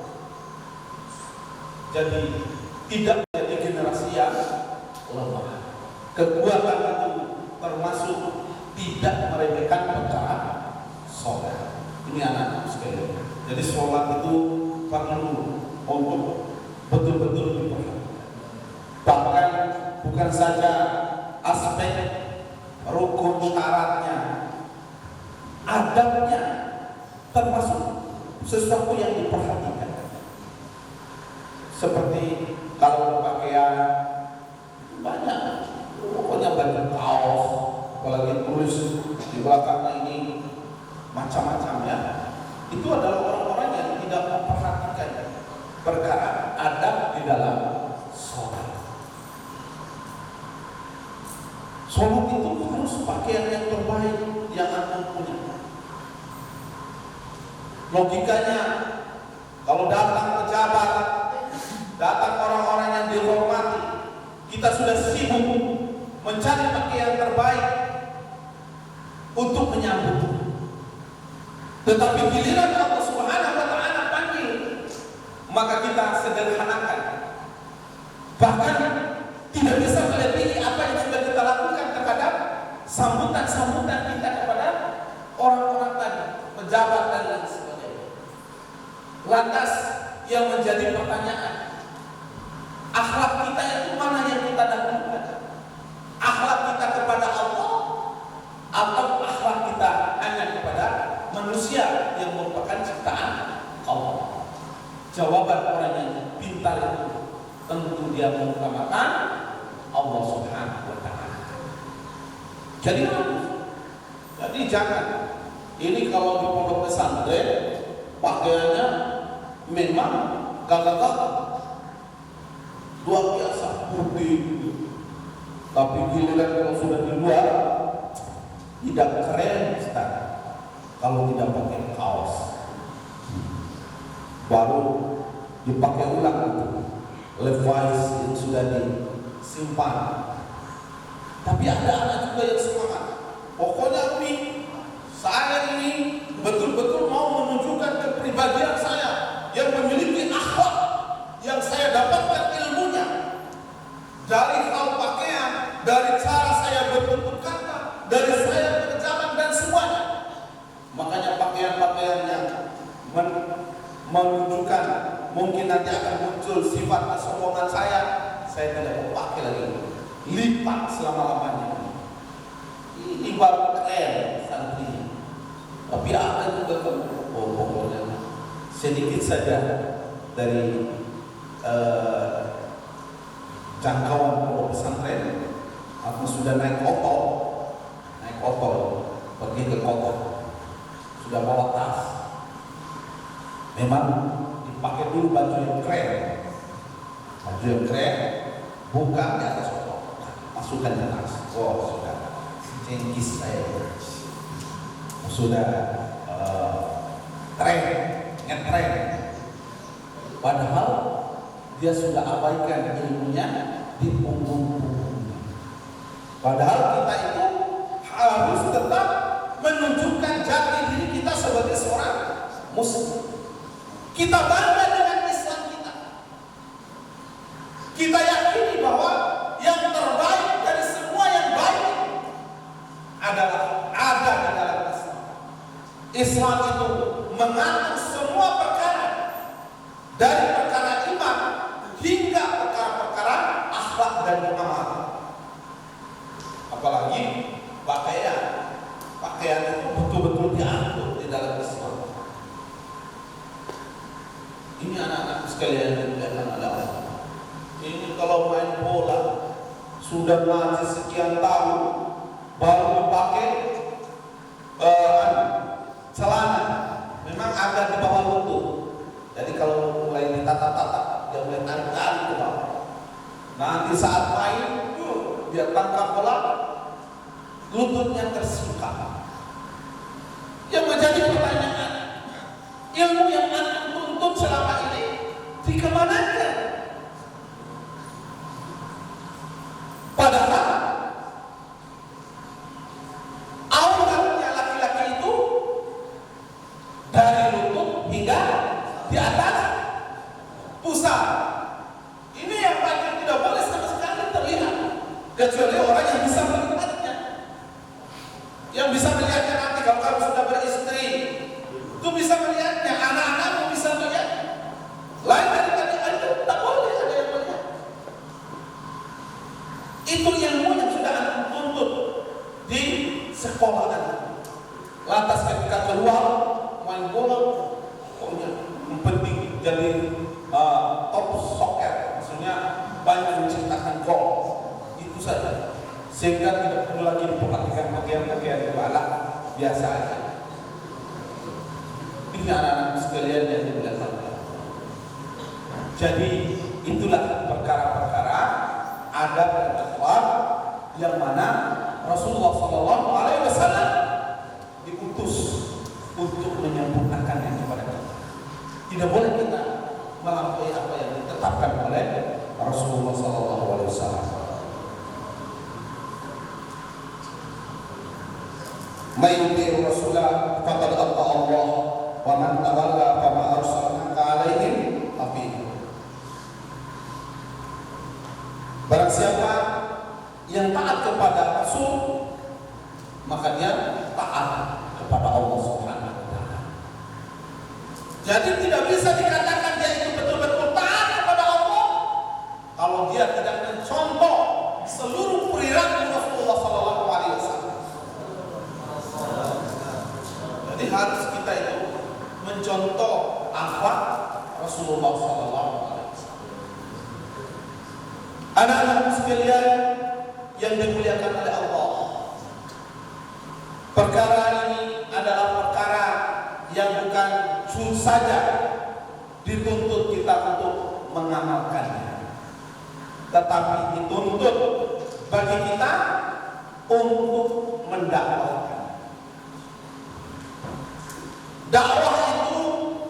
Jadi tidak menjadi generasi yang lemah. Kekuatan itu termasuk tidak meremehkan perkara sholat. Ini anak sekalian. Jadi sholat itu perlu untuk betul-betul diperhatikan. Bahkan bukan saja aspek rukun syaratnya, adabnya termasuk sesuatu yang diperhatikan. Seperti kalau berpakaian banyak, pokoknya baju kaos, apalagi tulis di belakangnya ini macam-macam ya. Itu adalah orang-orang yang tidak memperhatikan perkara adab di dalam sholat. Sholat itu harus pakaian yang terbaik yang Anda punya. Logikanya, kalau datang pejabat, datang orang-orang yang dihormati, kita sudah sibuk mencari pakaian terbaik untuk menyambut. Tetapi giliran Allah Subhanahu wa taala panggil, maka kita sederhanakan. Bahkan tidak bisa melebihi apa yang sudah kita lakukan terhadap sambutan-sambutan kita kepada orang-orang tadi, pejabat dan lain sebagainya. Lantas yang menjadi pertanyaan, akhlak kita itu mana yang kita dahulukan? Akhlak kita kepada Allah atau akhlak kita hanya kepada manusia yang merupakan ciptaan Allah? Jawaban orang yang pintar itu tentu dia mengutamakan Allah Subhanahu wa taala. Jadi jangan ini kalau di pondok pesantren pakaiannya memang gagah-gagah luar biasa putih, tapi giliran kalau sudah di luar tidak keren Ustaz. Kalau tidak pakai kaos baru dipakai ulang itu Levi's yang sudah disimpan. Tapi ada anak juga yang semangat. Pokoknya saya ini betul-betul mau menunjukkan kepribadian saya yang memiliki akhlak yang saya dapatkan ilmunya dari hal pakaian, dari cara saya bertutur kata, dari saya berjalan dan semuanya. Makanya pakaian-pakaian yang menunjukkan mungkin nanti akan muncul sifat kesombongan saya tidak mau pakai lagi. Lipat selama-lamanya. Ini baru keren santrinya. Tapi ada juga pokoknya sedikit saja dari jangkauan pondok pesantren, aku sudah naik oto pergi ke kota, sudah bawa tas. Memang dipakai dulu baju yang keren, buka di atas oto, masukkan ke tas. Oh sudah, cengkis saya sudah ngetren. Padahal dia sudah abaikan ilmunya di punggung-punggungnya. Padahal kita itu harus tetap menunjukkan jati diri kita sebagai seorang muslim. Kita bangga dengan Islam kita. Kita yakini bahwa yang terbaik dari semua yang baik adalah ada di dalam Islam. Islam itu mengatur semua dari perkara iman hingga perkara-perkara akhlak dan muamalah. Apalagi pakaian itu betul-betul diatur di dalam Islam. Ini anak-anak sekalian yang dimuliakan oleh Allah. Ini kalau main bola sudah ngaji sekian tahun baru dipakai celana, memang agak di bawah lutut. Jadi kalau mulai ditata-tata, dia mulai tarik-tarik ke bawah. Nanti saat main, dia tangkap bola, lututnya tersingkap. Yang menjadi pertanyaan, ilmu yang anak tuntut selama ini dikemanakan? Padahal auratnya laki-laki itu dari lutut hingga di atas pusat. Ini yang paling tidak boleh sama sekali terlihat, kecuali orang yang bisa melihatnya. Yang bisa melihatnya nanti kalau kamu sudah beristri, itu bisa melihatnya. Anak-anakmu bisa melihat. Lain dari Anda tak boleh ada yang melihat. Itu ilmu yang sudah Anda tuntut di sekolah Anda. Lantas ketika keluar main bola, pokoknya yang penting jadi top soccer, maksudnya banyak menciptakan gol, itu saja. Sehingga tidak perlu lagi diperhatikan bagian-bagian kepala, biasa aja. Ini anak-anak sekalian yang dimuliakan. Jadi itulah perkara-perkara adab dan akhlak yang mana Rasulullah SAW diutus untuk menyempurnakannya kepada kita. Tidak boleh kita melampaui apa yang ditetapkan oleh Rasulullah SAW. Mayuti Rasulullah faqad atta Allah wa man tawalla fama arsalnaka alaihim hafiz. Barang siapa yang taat kepada Rasul, maka dia taat kepada Allah Subhanahu wa taala. Jadi tidak bisa dikatakan dia itu betul-betul taat kepada Allah kalau dia tidak mencontoh seluruh perilaku Rasulullah sallallahu alaihi wasallam. Jadi harus kita itu mencontoh akhlak Rasulullah sallallahu alaihi wasallam. Anak-anak sekalian yang dimuliakan oleh Allah, perkara ini adalah perkara yang bukan saja dituntut kita untuk mengamalkannya, tetapi dituntut bagi kita untuk mendakwahkan. Dakwah itu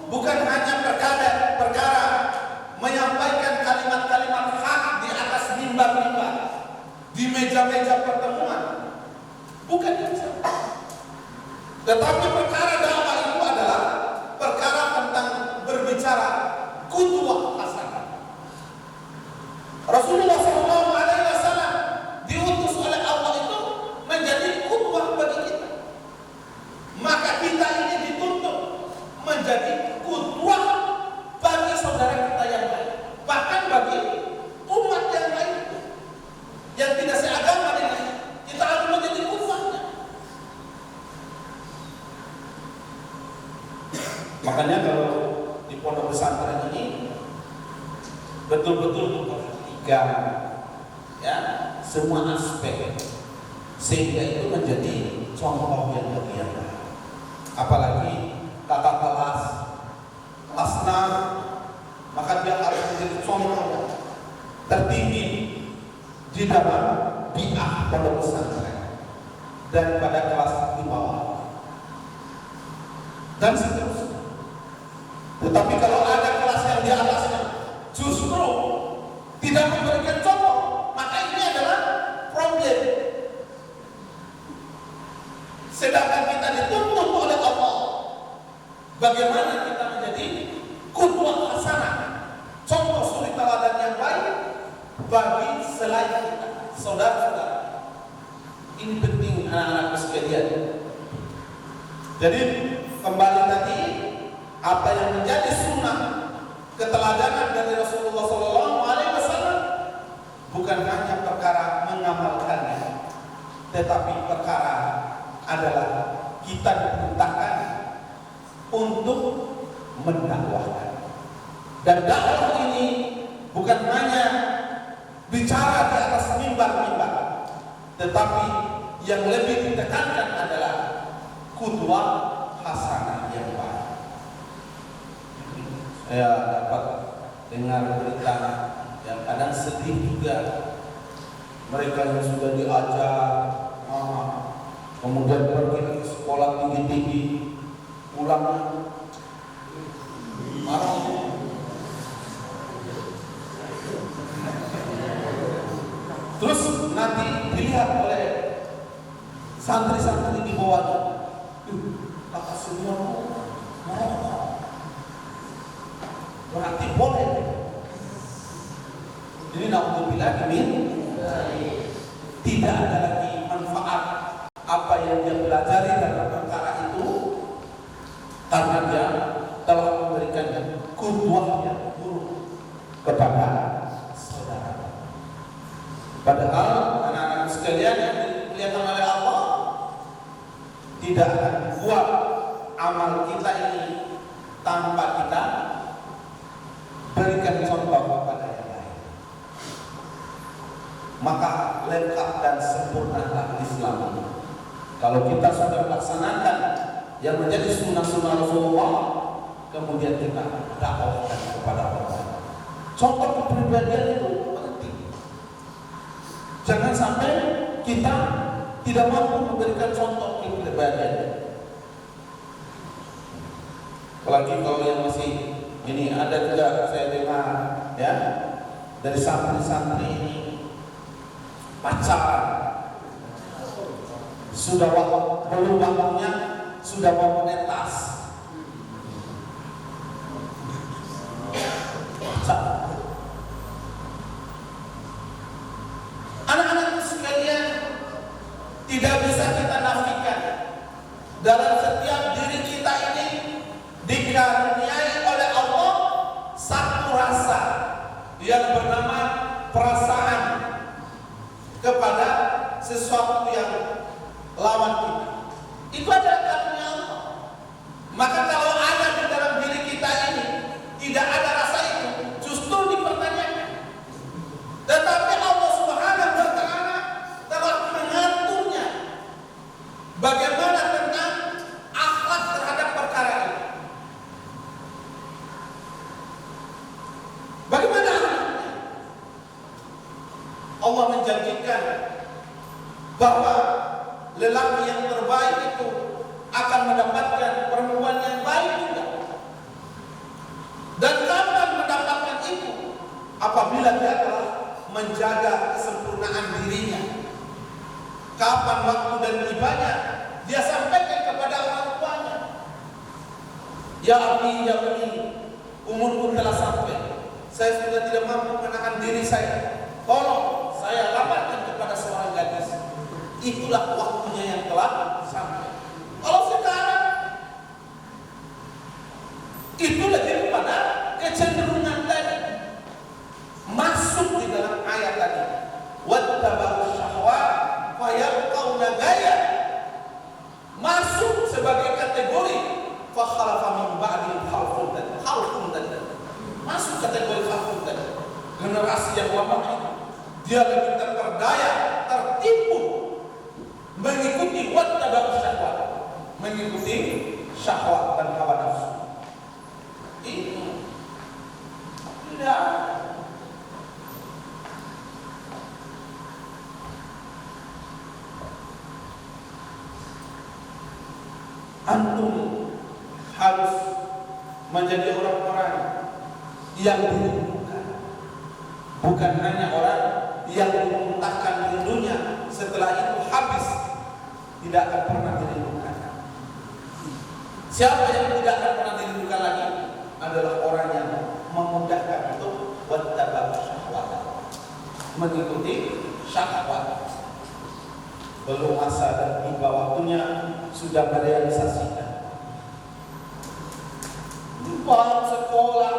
bukan hanya perkara menyampaikan kalimat-kalimat hak di atas mimbar-mimbar, di meja-meja pertemuan, bukan itu. Tetapi perkara dakwah itu adalah perkara tentang berbicara qudwah hasanah. Rasulullah SAW diutus oleh Allah itu menjadi qudwah bagi kita. Maka kita ini dituntut menjadi qudwah bagi saudara kita yang lain, bahkan bagi umat yang lain yang tidak seagama dengan kita. Kita harus menjadi qudwahnya. Makanya kalau di pondok pesantren ini betul-betul memperhatikan ya semua aspek sehingga itu menjadi contoh yang lebih baik. Apalagi kakak kelas enam, maka dia harus menjadi contoh tertinggi di dalam bi'ah pondok pesantren dan pada kelas di bawah dan seterusnya. Tetapi kalau ada kelas yang di atasnya justru tidak memberikan contoh, maka ini adalah problem. Sedangkan kita dituntut oleh Allah bagaimana kita menjadi qudwah hasanah, contoh suri teladan yang baik bagi selain kita, saudara-saudara. Ini penting anak-anak sekalian. Jadi kembali tadi, apa yang menjadi sunnah keteladanan dari Rasulullah SAW bukan hanya perkara mengamalkannya, tetapi perkara adalah kita diperintahkan untuk mendakwahkan. Dan dakwah ini bukan hanya bicara di atas mimbar-mimbar, tetapi yang lebih ditekankan adalah qudwah hasanah yang baik. Saya dapat dengar berita yang kadang sedih juga, mereka yang sudah diajar, kemudian pergi ke sekolah tinggi-tinggi, pulang marah. Terus nanti dilihat oleh santri-santri di bawahnya, kata semua marah. Berarti boleh. Jadi naudzubillah tidak ada lagi manfaat apa yang dia pelajari dalam perkara itu, karena dia telah memberikan qudwahnya buruk kepada saudara. Padahal anak-anak sekalian yang dimuliakan oleh Allah, tidak akan buat amal kita ini tanpa kita berikan contoh kepada yang lain. Maka lengkap dan sempurnalah Islam. Kalau kita sudah melaksanakan yang menjadi sunnah-sunnah Rasulullah, kemudian kita dakwahkan kepada orang. Contoh kepribadian itu penting. Jangan sampai kita tidak mampu memberikan contoh kepribadian. Apalagi kalau yang masih ini, ada juga saya dengar ya dari santri-santri ini pacaran, sudah belum waktunya sudah mau menetas. Anak-anak sekalian, tidak bisa kita nafikan dalam setiap diri kita ini dikaruniai oleh Allah satu rasa yang bernama perasaan kepada sesuatu yang lawan kita. Itu adalah karunia Allah. Maka kalau ada di dalam diri kita ini tidak ada rasa itu, justru dipertanyakan. Tetapi Allah Subhanahu wa Ta'ala telah mengaturnya. Bagaimana tentang akhlak terhadap perkara ini? Bagaimana akhlaknya? Allah menjanjikan bahwa lelaki yang terbaik itu akan mendapatkan perempuan yang baik juga. Dan kapan mendapatkan itu? Apabila dia telah menjaga kesempurnaan dirinya. Kapan waktu dan ibanya dia sampaikan kepada orang tuanya. Ya Abi, ya Bani, umurku telah sampai. Saya sudah tidak mampu menahan diri saya. Tolong saya lamarkan kepada seorang gadis. Itulah waktunya yang telah sampai. Kalau sekarang itu lebih kepada kecenderungan tadi, masuk di dalam ayat tadi, wattaba'u syahwat fayalqauna ghayya, masuk sebagai kategori fa khalafa min ba'dihim khalfun tadi, masuk kategori khalfun tadi, generasi yang lama ini dia lebih terperdaya, tertipu mengikuti wattaba'u syahwat, mengikuti syahwat dan hawa nafsu. Ini tidak. Antum harus menjadi orang-orang yang dirindukan, bukan hanya orang yang memuntahkan rindunya setelah itu habis, tidak akan pernah dirindukan. Siapa yang tidak akan pernah dirindukan lagi adalah orang yang memudahkan untuk wattaba'u syahwat, mengikuti syahwat. Belum masa dan tiba waktunya sudah merealisasikan. Lupa sekolah,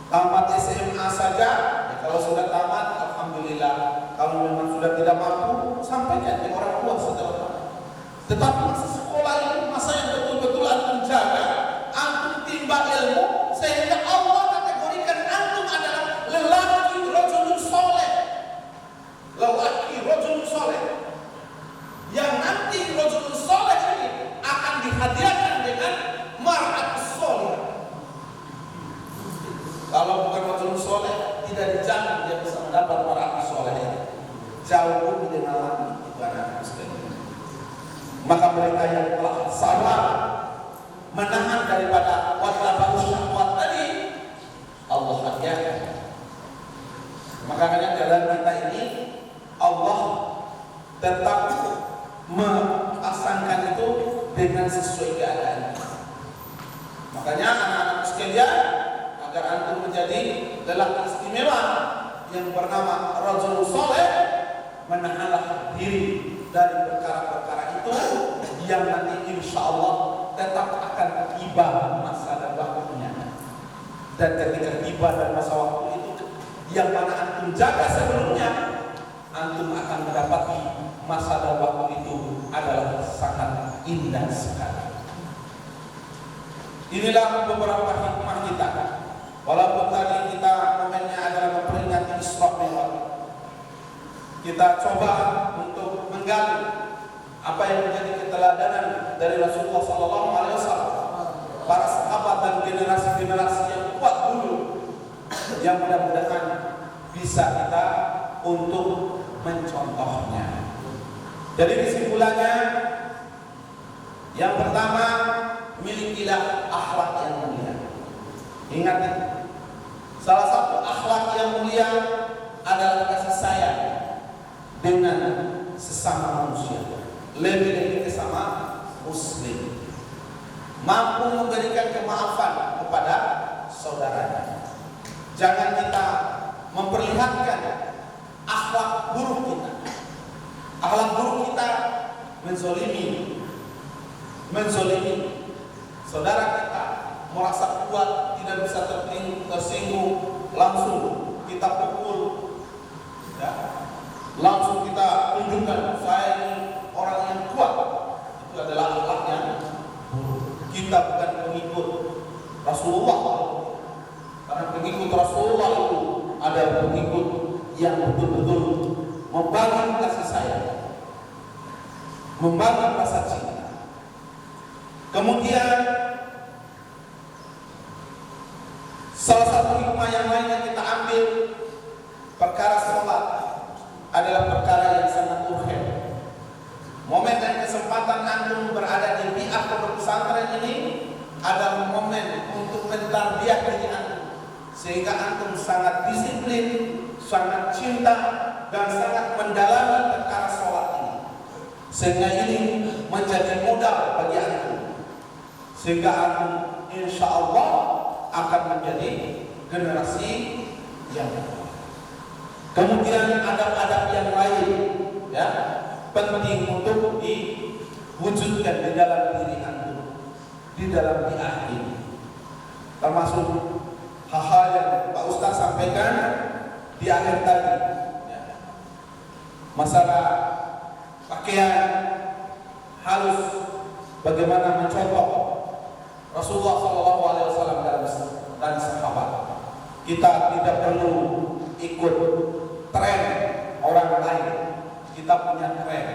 Tamat SMA saja, ya kalau sudah tamat, alhamdulillah. Kalau memang sudah tidak mampu, sampaikan ke orang tua setelah. Tetapi masa sekolah itu masa yang betul-betul antum jaga, antum timba ilmu, sehingga Allah kategorikan antum adalah lelaki rajulun soleh. Lelaki rajulun soleh. Yang nanti rajulun soleh ini akan dihadiahkan dengan mar'atus soleh. Kalau bukan rajulun soleh, tidak dijamin dia bisa mendapat mar'atus soleh ini. Jauh lebih dengan lagi ibadah muslim. Maka mereka yang telah sabar menahan daripada wattaba'u syahwat tadi, Allah hadiahkan. Makanya dalam kita ini Allah tetap mempasangkan itu dengan sesuai keadaan. Makanya anak-anak sekalian, agar antum menjadi lelaki istimewa yang bernama rajul soleh, menahanlah diri dari perkara-perkara itu yang nanti insya Allah tetap akan tiba masa dan waktunya. Dan ketika tiba dan masa waktu itu yang mana antum jaga sebelumnya, antum akan mendapati masa dan waktu itu adalah sangat indah sekali. Inilah beberapa hikmah kita. Walaupun tadi kita momennya adalah memperingati Isra Mi'raj, kita coba untuk menggali apa yang menjadi keteladanan dari Rasulullah SAW, para sahabat dan generasi-generasi yang kuat dulu, yang mudah-mudahan bisa kita untuk mencontohnya. Jadi kesimpulannya, yang pertama, milikilah akhlak yang mulia. Ingat, salah satu akhlak yang mulia adalah kasih sayang dengan sesama manusia, lebih-lebih sesama muslim, mampu memberikan kemaafan kepada saudaranya. Jangan kita memperlihatkan akhlak buruk kita. Akhlak buruk kita menzolimi saudara kita, merasa kuat, tidak bisa tersinggung, langsung kita pukul, ya. Langsung kita tunjukkan saya ini orang yang kuat. Itu adalah akhlaknya. Kita bukan pengikut Rasulullah. Karena pengikut Rasulullah itu ada pengikut yang betul-betul membangun kasih sayang, membangun rasa cinta. Kemudian salah satu hikmah yang lain yang kita ambil, perkara sholat adalah perkara yang sangat urgen. Momen dan kesempatan antum berada di bi'ah pondok pesantren ini adalah momen untuk mentarbiyah diri antum, sehingga antum sangat disiplin, sangat cinta, dan sangat mendalami perkara sholat ini, sehingga ini menjadi modal bagi antum, sehingga antum insya Allah akan menjadi generasi yang baik. Kemudian adab-adab yang lain, ya, penting untuk diwujudkan di dalam diri antum, di dalam bi'ah ini. Termasuk hal-hal yang Pak Ustaz sampaikan di akhir tadi, ya. Masalah pakaian halus, bagaimana mencontoh Rasulullah SAW dan sahabat. Kita tidak perlu ikut tren orang lain, kita punya tren.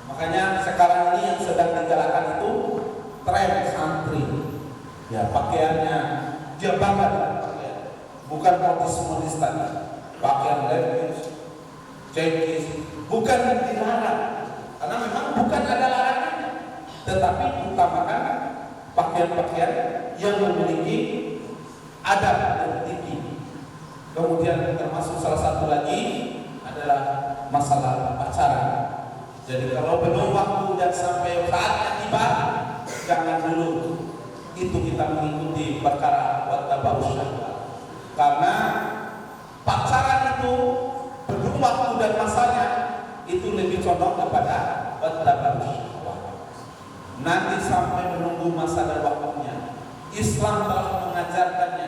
Makanya sekarang ini yang sedang digalakan itu tren santri, ya, pakaiannya dia bangga dengan pakaian, bukan modis tadi, pakaian levis, cekis, bukan dilarang, karena memang bukan ada larangannya, tetapi utamakan pakaian-pakaian yang memiliki adab yang tinggi. Kemudian termasuk salah satu lagi adalah masalah pacaran. Jadi kalau belum waktu dan sampai saatnya tiba, jangan dulu itu kita mengikuti perkara wattaba'u syahwat. Karena pacaran itu belum waktu dan masanya, itu lebih condong kepada wattaba'u syahwat. Nanti sampai menunggu masa dan waktunya, Islam telah mengajarkannya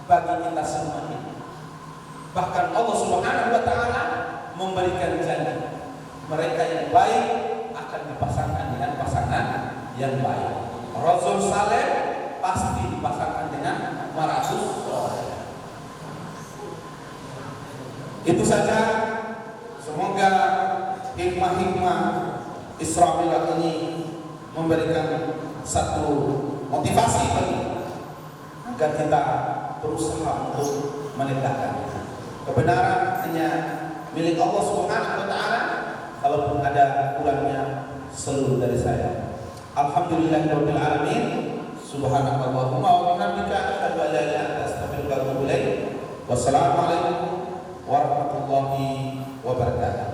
bagi kita semua ini. Bahkan Allah Subhanahu wa taala memberikan janji, mereka yang baik akan dipasangkan dengan pasangan yang baik. Rasul saleh pasti dipasangkan dengan maratus soleh. Itu saja. Semoga hikmah-hikmah Isra Mi'raj ini memberikan satu motivasi bagi kita agar kita berusaha untuk menegakkannya. Kebenaran hanya milik Allah Subhanahu wa taala. Kalaupun ada kurangnya, seluruh dari saya. Alhamdulillahirabbil alamin. Subhanakallahumma wa bihamdika asyhadu an la ilaha illa anta astaghfiruka wa atubu ilaik. Wassalamualaikum warahmatullahi wabarakatuh.